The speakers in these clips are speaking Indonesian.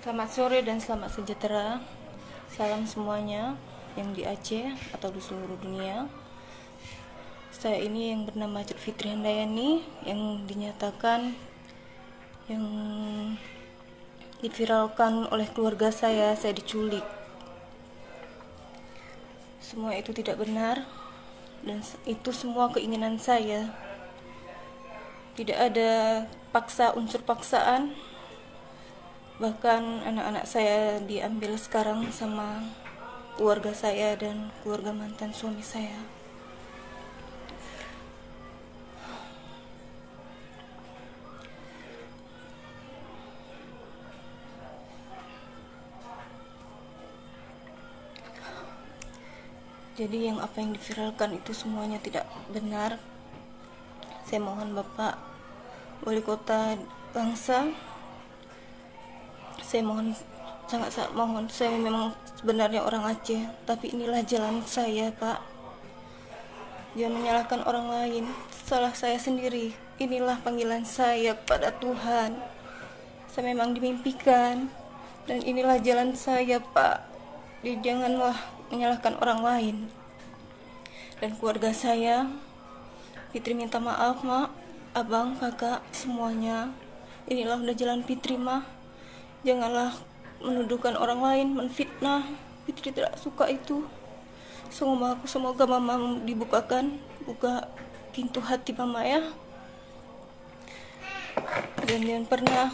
Selamat sore dan selamat sejahtera. Salam semuanya yang di Aceh atau di seluruh dunia. Saya ini yang bernama Fitri Handayani yang dinyatakan yang diviralkan oleh keluarga saya diculik. Semua itu tidak benar dan itu semua keinginan saya. Tidak ada unsur paksaan. Bahkan anak-anak saya diambil sekarang sama keluarga saya dan keluarga mantan suami saya. Jadi apa yang diviralkan itu semuanya tidak benar. Saya mohon Bapak Wali Kota Langsa, saya mohon, sangat mohon, saya memang sebenarnya orang Aceh, tapi inilah jalan saya, Pak. Jangan menyalahkan orang lain, salah saya sendiri. Inilah panggilan saya kepada Tuhan. Saya memang dimimpikan, dan inilah jalan saya, Pak. Jadi janganlah menyalahkan orang lain. Dan keluarga saya, Fitri minta maaf, Mak, Abang, Kakak, semuanya. Inilah udah jalan Fitri, Mah. Janganlah menuduhkan orang lain, menfitnah. Fitri tidak suka itu. Semoga Mama buka pintu hati Mama ya. Dan jangan pernah,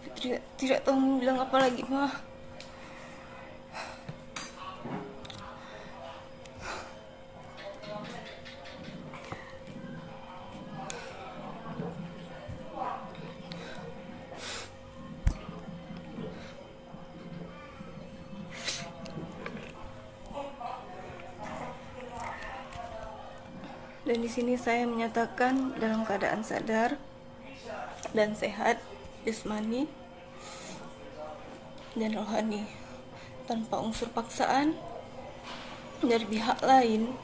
Fitri tidak tahu bilang apa lagi, Mah. Dan di sini saya menyatakan dalam keadaan sadar dan sehat jasmani dan rohani, tanpa unsur paksaan dari pihak lain.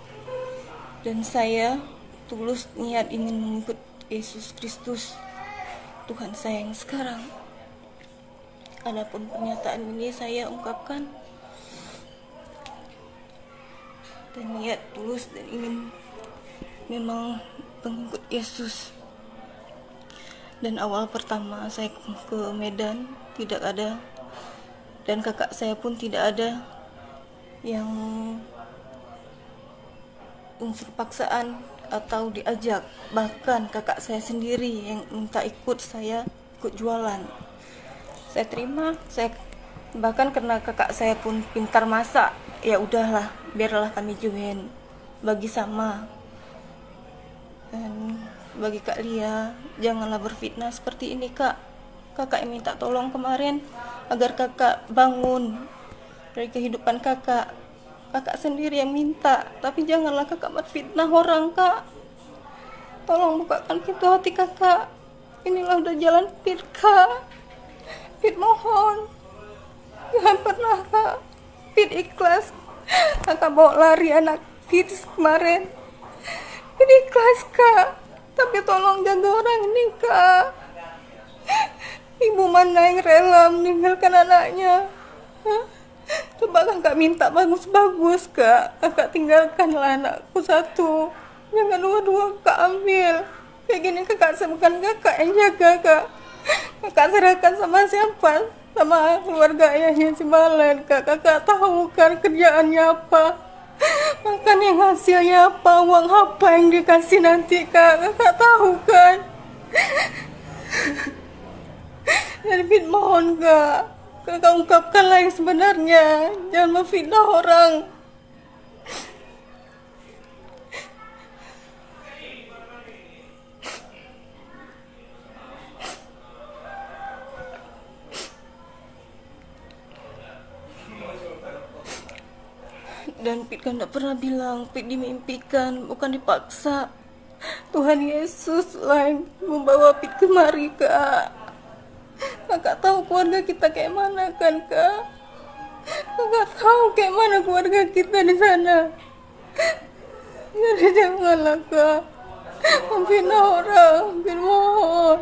Dan saya tulus niat ingin mengikut Yesus Kristus, Tuhan saya yang sekarang. Adapun pernyataan ini saya ungkapkan dan niat tulus dan ingin memang pengikut Yesus. Dan awal pertama saya ke Medan tidak ada, dan kakak saya pun tidak ada yang unsur paksaan atau diajak. Bahkan kakak saya sendiri yang minta ikut jualan. Saya terima, bahkan karena kakak saya pun pintar masak, ya udahlah, biarlah kami join, bagi sama. Dan bagi Kak Lia, janganlah berfitnah seperti ini, Kak. Kakak yang minta tolong kemarin agar kakak bangun dari kehidupan kakak. Kakak sendiri yang minta, tapi janganlah kakak berfitnah orang, Kak. Tolong bukakan pintu hati kakak. Inilah udah jalan Fit, Kak. Fit mohon, jangan pernah, Kak. Fit ikhlas. Kakak bawa lari anak Fit kemarin. Ini ikhlas, Kak, tapi tolong jaga orang ini, Kak. Ibu mana yang rela meninggalkan anaknya? Coba kakak minta bagus-bagus, Kak. Kakak tinggalkanlah anakku satu, jangan dua-dua Kak ambil. Kayak gini kakak, bukan kakak yang jaga, Kak. Kakak serahkan sama siapa? Sama keluarga ayahnya si Balen, Kak. Kakak tahu kan kerjaannya apa? Makan yang hasilnya apa, uang apa yang dikasih nanti, Kak. Kakak tahu kan? Jadi Fit mohon, Kak, kakak ungkapkanlah yang sebenarnya. Jangan memfitnah orang. Dan Pit kan tidak pernah bilang, Pit dimimpikan, bukan dipaksa. Tuhan Yesus lah yang membawa Pit kemari, Kak. Kakak tahu keluarga kita kayak mana kan, Kak? Kakak tahu kayak mana keluarga kita di sana. Jadi janganlah, Kak, memfitnah orang. Pit mohon.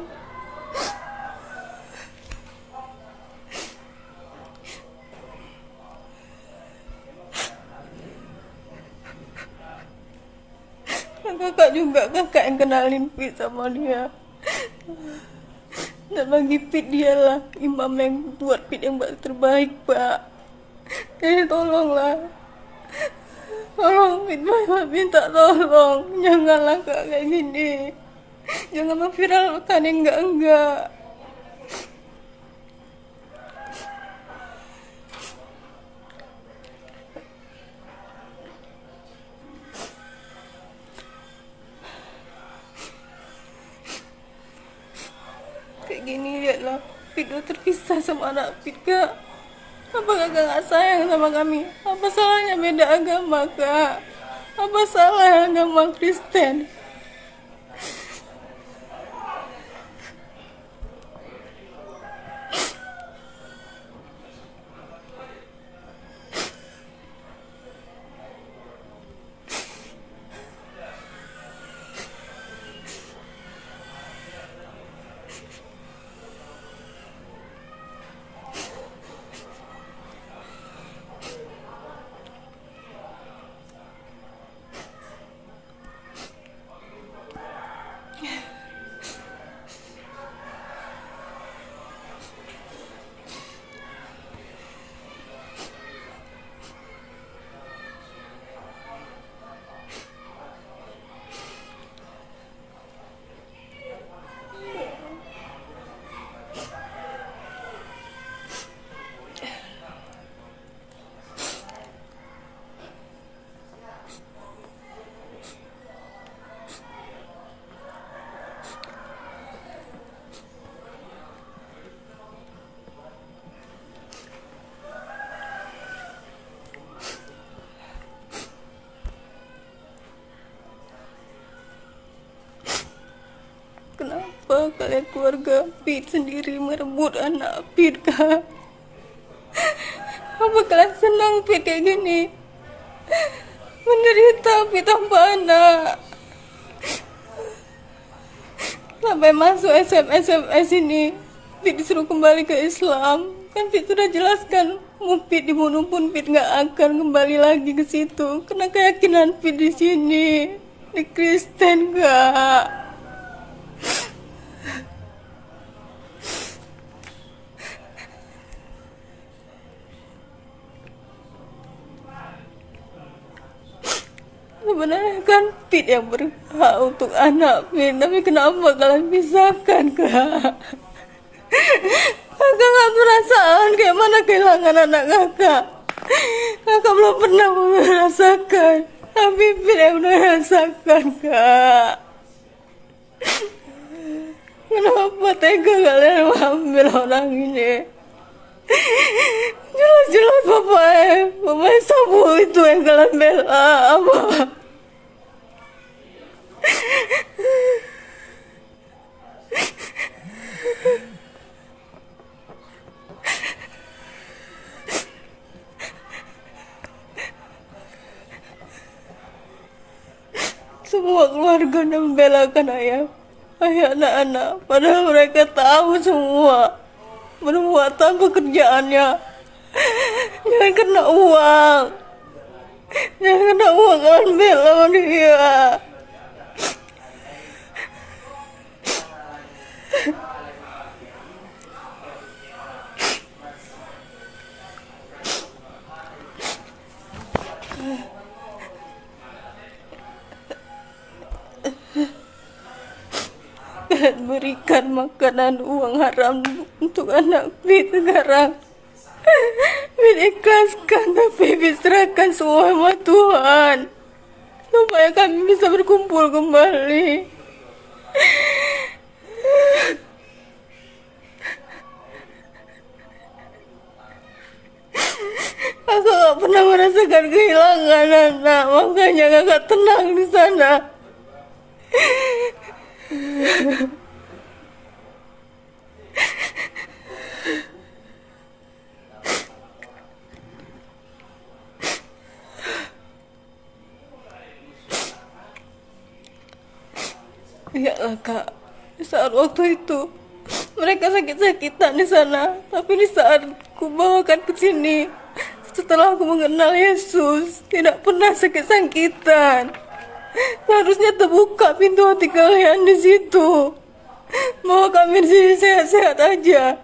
juga kakak yang kenalin Pit sama dia. Dan bagi Pit dialah imam yang buat Pit yang terbaik, Pak. Jadi tolonglah. Tolong Pit, minta tolong. Janganlah Kak kayak gini. Jangan memviralkan yang enggak-enggak. Kayak gini lihatlah, Pit udah terpisah sama anak Pit, Kak. Apa kakak gak sayang sama kami? Apa salahnya beda agama, Kak? Apa salah agama Kristen? Kenapa kalian keluarga Pit sendiri merebut anak Pit, Kak? Apa kalian senang Pit kayak gini? Menderita Pit tanpa anak. Sampai masuk SMS ini, Pit disuruh kembali ke Islam. Kan Pit sudah jelaskan, mau Pit dibunuh pun Pit nggak akan kembali lagi ke situ. Karena keyakinan Pit di sini, di Kristen, Kak. Sebenarnya kan Pit yang berhak untuk anak Pit, tapi kenapa kalian pisahkan, Kak? Kakak gak perasaan kayak mana kehilangan anak kakak. Kakak belum pernah merasakan, tapi Pit yang merasakan, Kak. Kenapa tega kalian mengambil orang ini? Jelas-jelas Bapak Sabu itu yang kalian bela, apa? Semua keluarga membelakan ayah anak-anak, padahal mereka tahu semua perbuatan pekerjaannya. Jangan kena uang, kalian bela dia. Kalian berikan makanan uang haram untuk anak Pit sekarang. Pit ikhlaskan, tapi Pit serahkan semua sama Tuhan, supaya kami bisa berkumpul kembali. Kakak gak pernah merasakan kehilangan anak, makanya kakak tenang di sana. Iyalah, Kak, di saat waktu itu mereka sakit-sakitan di sana, tapi di saat ku bawakan ke sini, setelah aku mengenal Yesus, tidak pernah sakit-sakitan. Seharusnya terbuka pintu hati kalian di situ. Bahwa kami di sini sehat-sehat aja.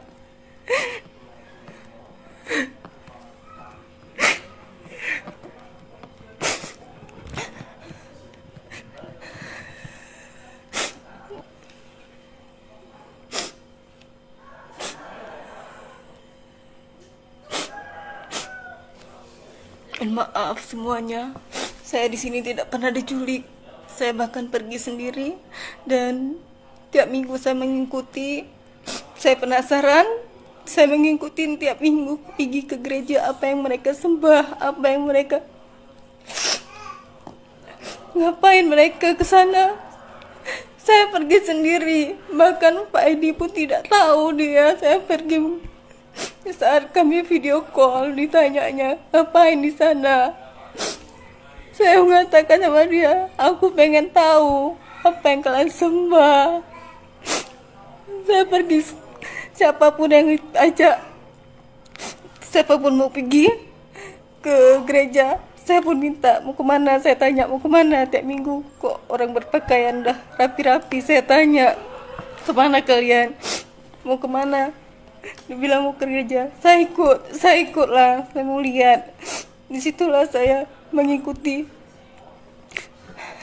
Dan maaf semuanya, saya di sini tidak pernah diculik. Saya bahkan pergi sendiri dan tiap minggu saya mengikuti. Saya penasaran, saya mengikuti tiap minggu pergi ke gereja, apa yang mereka sembah, apa yang mereka ngapain mereka ke sana. Saya pergi sendiri, bahkan Pak Edi pun tidak tahu dia. Saya pergi saat kami video call, ditanyanya ngapain di sana. Saya mengatakan sama dia, aku pengen tahu apa yang kalian sembah. Saya pergi, siapapun yang ajak, siapapun mau pergi ke gereja, saya pun minta mau kemana. Saya tanya mau kemana tiap minggu. Kok orang berpakaian dah rapi-rapi. Saya tanya, kemana kalian, mau kemana? Dia bilang mau ke gereja. Saya ikutlah. Saya mau lihat. Disitulah saya mengikuti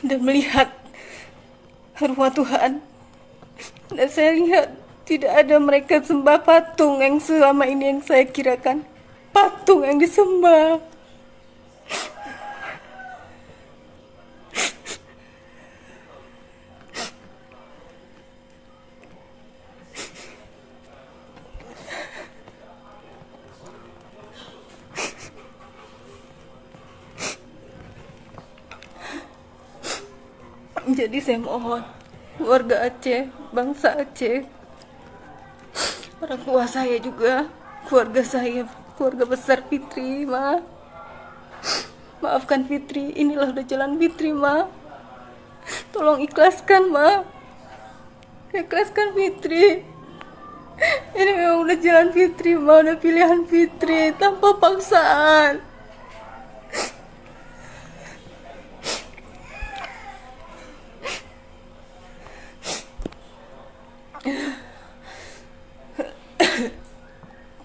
dan melihat rumah Tuhan. Dan saya lihat tidak ada mereka sembah patung yang selama ini yang saya kirakan patung yang disembah. Jadi saya mohon warga Aceh, bangsa Aceh, orang tua saya juga, keluarga saya, keluarga besar Fitri, maafkan Fitri, inilah udah jalan Fitri, tolong ikhlaskan, ikhlaskan Fitri. Ini memang udah jalan Fitri, udah pilihan Fitri tanpa paksaan.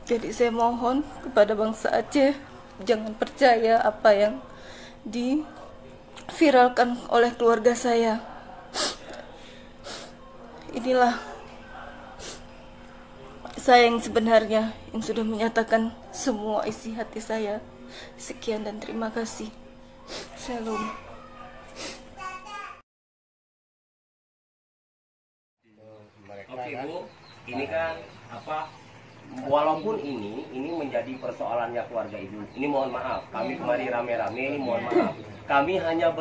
Jadi saya mohon kepada bangsa Aceh, jangan percaya apa yang diviralkan oleh keluarga saya. Inilah saya yang sebenarnya, yang sudah menyatakan semua isi hati saya. Sekian dan terima kasih. Shalom. Oke Bu, ini kan walaupun ini menjadi persoalannya keluarga Ibu. Ini mohon maaf, kami kemarin rame-rame, ini mohon maaf. Kami hanya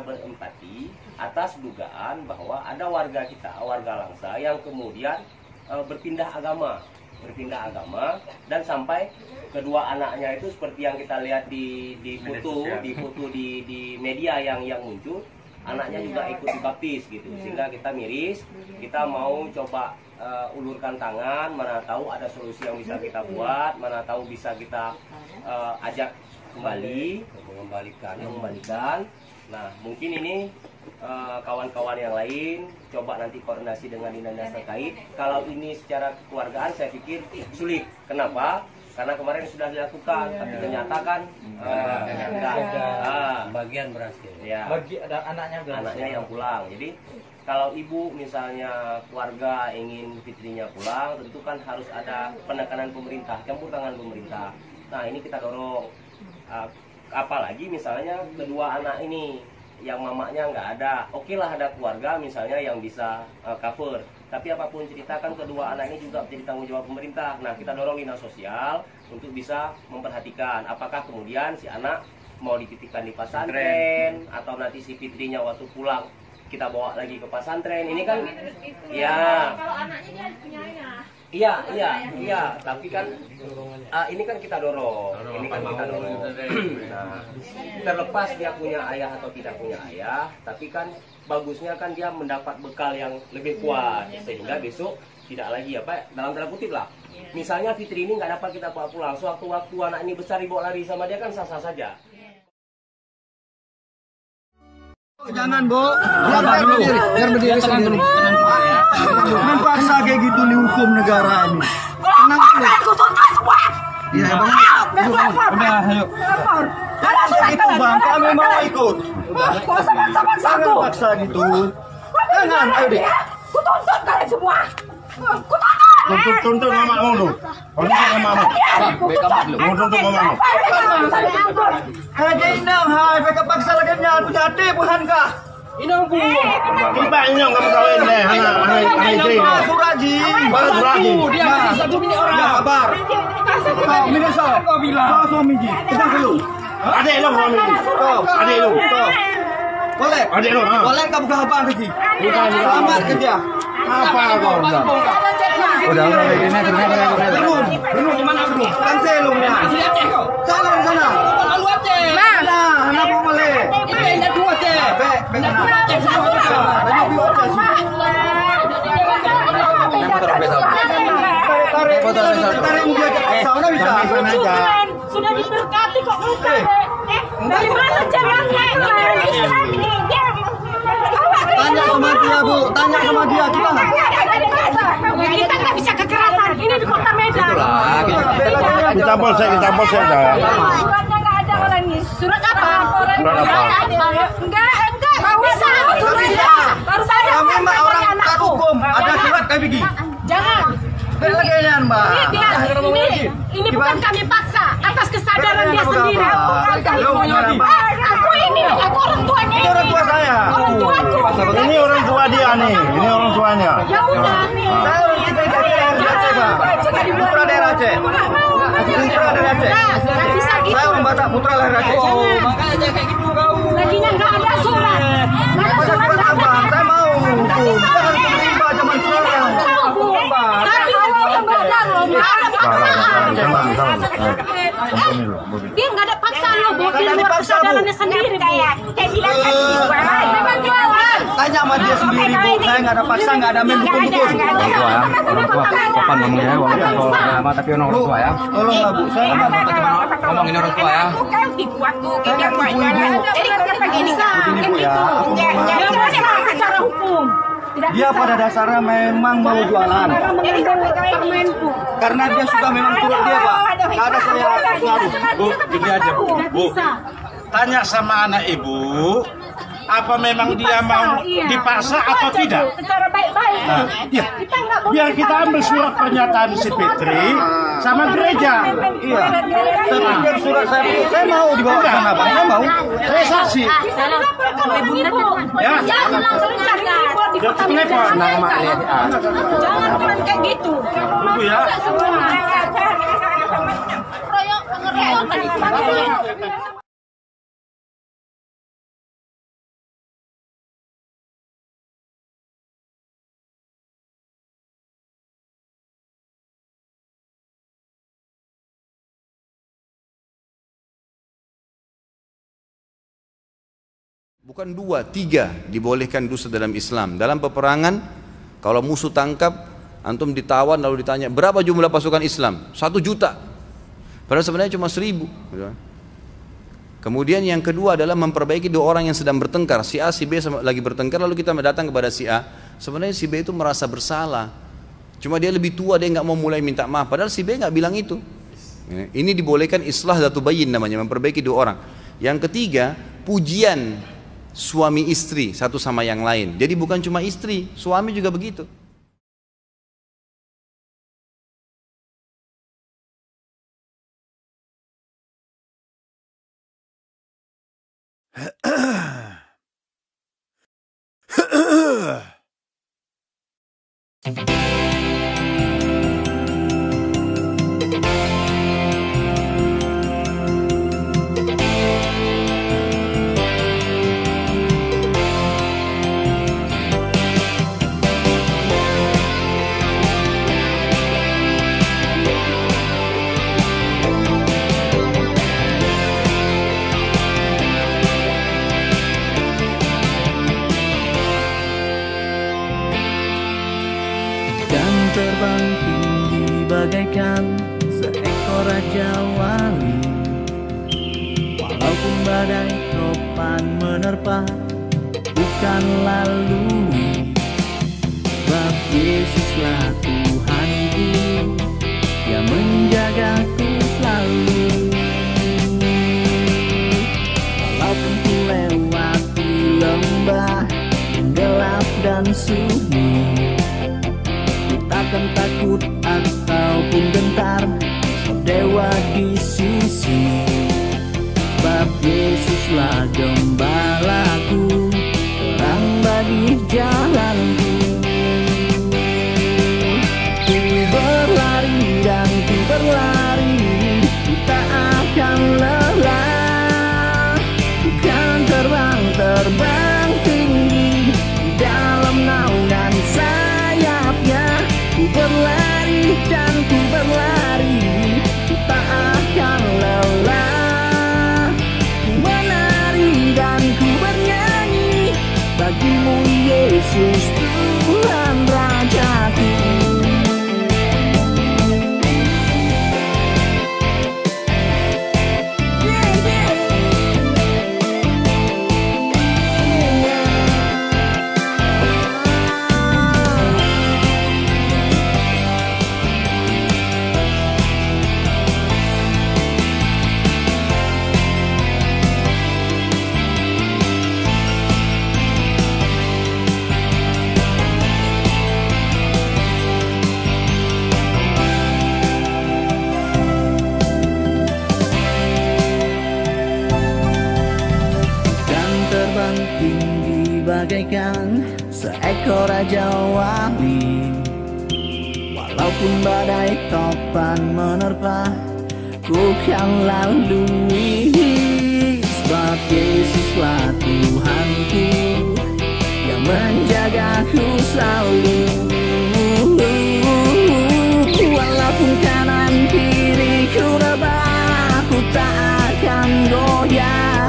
berempati atas dugaan bahwa ada warga kita, warga Langsa yang kemudian berpindah agama dan sampai kedua anaknya itu seperti yang kita lihat di foto di media yang muncul. Anaknya juga ikut dibaptis gitu, sehingga kita miris, kita mau coba ulurkan tangan, mana tahu ada solusi yang bisa kita buat, mana tahu bisa kita ajak kembali, mengembalikan. Nah, mungkin ini kawan-kawan yang lain coba nanti koordinasi dengan dinas terkait. Kalau ini secara kekeluargaan saya pikir sulit. Kenapa? Karena kemarin sudah dilakukan, tapi ternyata kan bagian berhasil. Ya, Anaknya yang pulang. Jadi kalau ibu misalnya keluarga ingin fitrinya pulang, tentu kan harus ada penekanan pemerintah, campur tangan pemerintah. Nah ini kita dorong. Apalagi misalnya kedua anak ini yang mamanya nggak ada, oke lah ada keluarga misalnya yang bisa cover. Tapi apapun ceritakan kedua anak ini juga menjadi tanggung jawab pemerintah. Nah kita dorong dinas sosial untuk bisa memperhatikan apakah kemudian si anak mau dititipkan di pesantren atau nanti si fitrinya waktu pulang kita bawa lagi ke pesantren. Ini kan ya kalau anaknya dia punya ayah. Iya, tapi kan ini kan kita dorong. Nah, terlepas dia punya ayah atau tidak punya ayah, tapi kan bagusnya kan dia mendapat bekal yang lebih kuat sehingga besok tidak lagi dalam tanda kutip lah. Misalnya Fitri ini nggak dapat kita bawa pulang, sewaktu-waktu anak ini besar dibawa lari sama dia kan sah-sah saja. Jangan, Bu. Biar berdiri sendiri. Memaksa kayak gitu di hukum negara ini. Tenang dulu. Iya, Bang. Udah, ayo. Itu Bang, kami mau ikut. Jangan paksa gitu. Jangan, ayo deh. Kutuntut kalian semua. Tuntut mamamu lu. Tuntut mamamu. Tuntut mamamu. Kayak inang, hai, mereka paksa lagi nyal pujati bukan kah? Inang bu. Tiba inang kamu kawin deh, anak istri. Suraji. Suraji. Dia masih satu minit orang. Ya kabar. Kau minit so. Kau bilang. Kau suami ji. Kita dulu. Adik lu suami ji. Kau. Adik lu. Kau. Boleh. Adik lu. Boleh kamu ke apa lagi? Selamat kerja. Apa kau bilang? Udah ini gerung di mana gerung? Kan selungnya. Sana di sana. Lalu aja. Mana? Anak mau male. Ini dua aja. Banyak aja. Banyak biu aja sih. Tarik muka aja. Sana bisa. Sana aja. Sudah diberkati kok bukan. Dari mana caranya? Tanya sama dia, Bu. Tanya sama dia. Kita nggak bisa kekerasan. Ini di kota Medan. Kita polsek dah. Suratnya nggak ada orang ini. Surat apa? Enggak. Bisa. Suratnya. Baru saya. Kami mbak orang tak hukum. Ada surat kayak begini. Jangan. Kalian mbak. Ini bukan kami paksa. Atas kesadaran dia sendiri. Aku orang tuanya. Ini orang tua saya. Orang tuaku. Ini orang tua dia nih. Ini orang tuanya. Ya udah. Saya orang kita dari Aceh, Pak. Putra daerah Aceh. Putra daerah Aceh. Saya orang Batak, putra lahir Aceh. Makanya kayak gitu kau. Laginya nggak ada surat. Nggak ada surat apa? Saya mau hukum. Jangan terima zaman sekarang. Tapi Allah yang benar loh. Nggak ada paksaan. Dia nggak ada paksaan loh. Dia luar kesadarannya sendiri. Kayak bilang tadi. Memang jualan. Tanya sama dia sendiri, Bu. Saya nggak ada paksa, nggak ada main hukum-hukum. Orang tua, kapan ngomongnya orang tua sama tapi orang tua ya. Tolonglah, Bu. Saya nggak ada Ngomong ini orang tua ya. Jadi kenapa gini sah? begini, Bu ya. Aku mohon maaf. Dia secara hukum. Dia pada dasarnya memang mau jualan. Karena dia sudah memang turut dia, Pak. Nggak ada saya ngaruh. Bu, gini aja Bu. Bu, tanya sama anak ibu, apa memang dia mau dipaksa atau tidak? Secara baik-baik. Nah, ya. Biar kita ambil surat pernyataan si Fitri sama gereja. Iya. Saya pikir surat saya mau dibawa ke sana, Pak. Saya mau. Saya saksi. Ya. Jangan langsung cari ibu di kota Telepon. Medan. Jangan kayak gitu. Bu ya. Royok pengeroyokan tadi. Bukan 2, 3 dibolehkan dusta dalam Islam. Dalam peperangan, kalau musuh tangkap, antum ditawan lalu ditanya, berapa jumlah pasukan Islam? 1 juta. Padahal sebenarnya cuma 1000. Kemudian yang kedua adalah memperbaiki 2 orang yang sedang bertengkar. Si A, si B lagi bertengkar, lalu kita datang kepada si A. Sebenarnya si B itu merasa bersalah. Cuma dia lebih tua, dia nggak mau mulai minta maaf. Padahal si B nggak bilang itu. Ini dibolehkan islah dzatu bayyin namanya, memperbaiki 2 orang. Yang ketiga, pujian suami istri satu sama yang lain. Jadi bukan cuma istri, suami juga begitu. Terbang tinggi bagaikan seekor raja wali. Walaupun badai topan menerpa, bukan lalu. Sebab Yesuslah Tuhanku, Dia menjagaku selalu. Walaupun ku lewati lembah yang gelap dan sunyi, ku takkan takut ataupun gentar, Dewa di sisi. Sebab Yesuslah gembalaku, terang bagi jalanku. Ku berlari dan ku berlari, ku tak akan lelah. Ku kan terbang tinggi di dalam naungan sayapnya. Ku berlari dan ku berlari, ku tak akan lelah. Ku menari dan ku bernyanyi bagimu Yesus Tuhan Rajaku. Tinggi bagaikan seekor raja wali. Walaupun badai topan menerpa, ku kan lalui. Sebab Yesuslah Tuhanku, yang menjagaku selalu. Walaupun kanan kiriku rebah, ku tak akan goyah.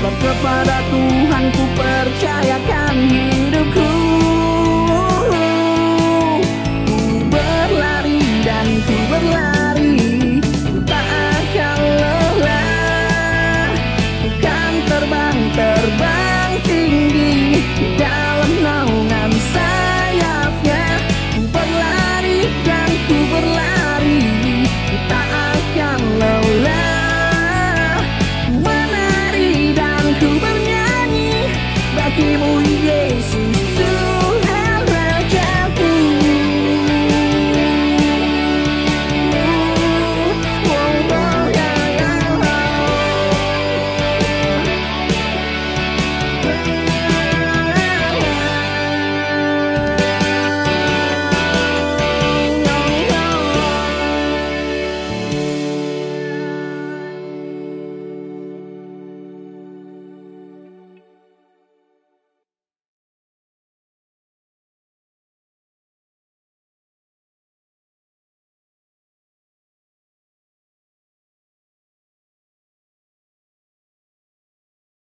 Sebab kepada Tuhan ku percayakan hidupku. Ku berlari dan ku berlari, ku tak akan lelah. Ku kan terbang tinggi di dalam naungan sayapnya. Ku berlari dan ku berlari, ku tak akan lelah. Ku bernyanyi bagimu Yesus